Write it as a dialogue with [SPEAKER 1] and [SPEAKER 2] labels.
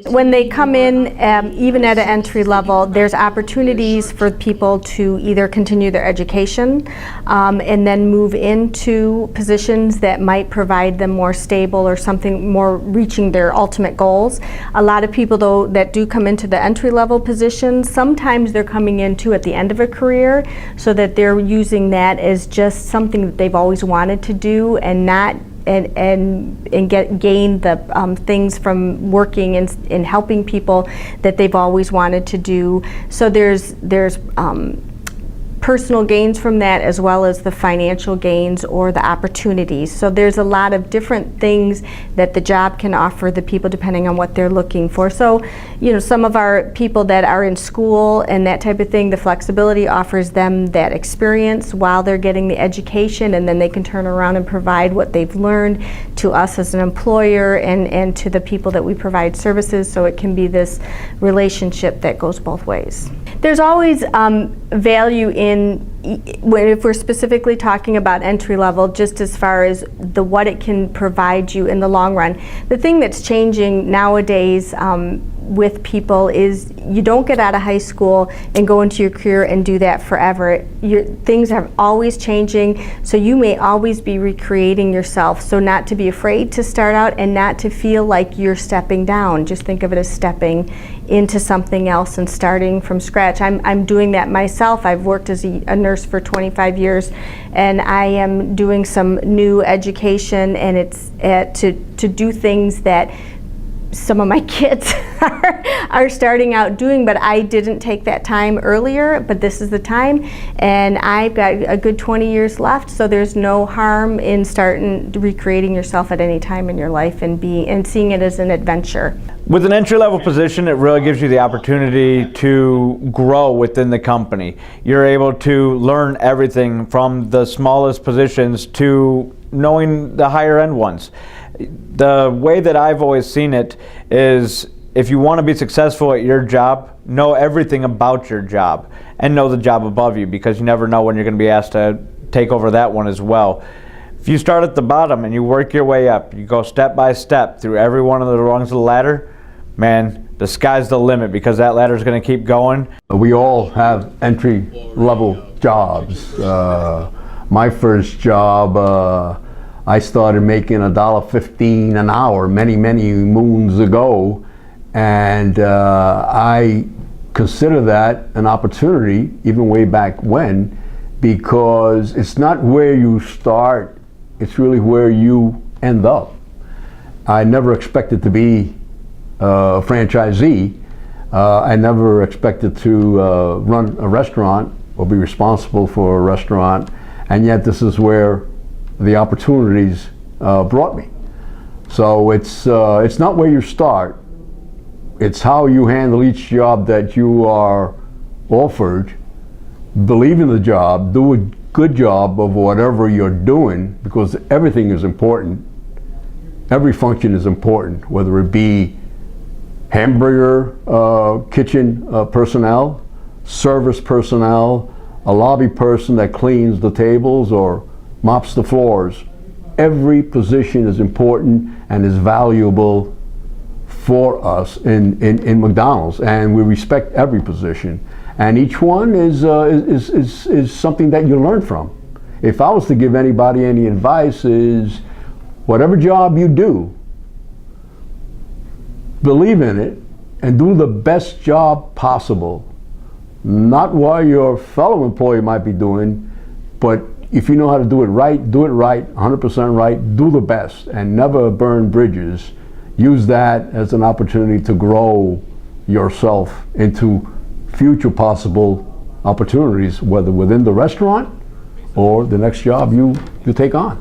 [SPEAKER 1] When they come in, even at an entry level, there's opportunities for people to either continue their education and then move into positions that might provide them more stable or something more reaching their ultimate goals. A lot of people, though, that do come into the entry level positions, sometimes they're coming into at the end of a career so that they're using that as just something that they've always wanted to do and not gain the things from working and helping people that they've always wanted to do. So there's personal gains from that as well as the financial gains or the opportunities. So there's a lot of different things that the job can offer the people depending on what they're looking for. So, some of our people that are in school and that type of thing, the flexibility offers them that experience while they're getting the education, and then they can turn around and provide what they've learned to us as an employer and to the people that we provide services, so it can be this relationship that goes both ways. There's always value in if we're specifically talking about entry level, just as far as what it can provide you in the long run. The thing that's changing nowadays with people is you don't get out of high school and go into your career and do that forever. Things are always changing, so you may always be recreating yourself. So not to be afraid to start out and not to feel like you're stepping down. Just think of it as stepping into something else and starting from scratch. I'm doing that myself. I've worked as a nurse for 25 years, and I am doing some new education, and it's to do things that some of my kids are starting out doing, but I didn't take that time earlier, but this is the time, and I've got a good 20 years left, so there's no harm in starting recreating yourself at any time in your life and seeing it as an adventure.
[SPEAKER 2] With an entry-level position, it really gives you the opportunity to grow within the company. You're able to learn everything from the smallest positions to knowing the higher end ones. The way that I've always seen it is, if you want to be successful at your job, know everything about your job and know the job above you, because you never know when you're going to be asked to take over that one as well. If you start at the bottom and you work your way up, you go step by step through every one of the rungs of the ladder, man, the sky's the limit, because that ladder is going to keep going.
[SPEAKER 3] We all have entry-level jobs. My first job, I started making $1.15 an hour many moons ago, and I consider that an opportunity even way back when, because it's not where you start, it's really where you end up. I never expected to be a franchisee. I never expected to run a restaurant or be responsible for a restaurant, and yet this is where the opportunities brought me. So it's not where you start, it's how you handle each job that you are offered. Believe in the job, do a good job of whatever you're doing, because everything is important. Every function is important, whether it be hamburger kitchen personnel, service personnel, a lobby person that cleans the tables or mops the floors. Every position is important and is valuable for us in McDonald's, and we respect every position. And each one is something that you learn from. If I was to give anybody any advice, is whatever job you do, believe in it and do the best job possible. Not what your fellow employee might be doing, but if you know how to do it right, 100% right, do the best, and never burn bridges. Use that as an opportunity to grow yourself into future possible opportunities, whether within the restaurant or the next job you take on.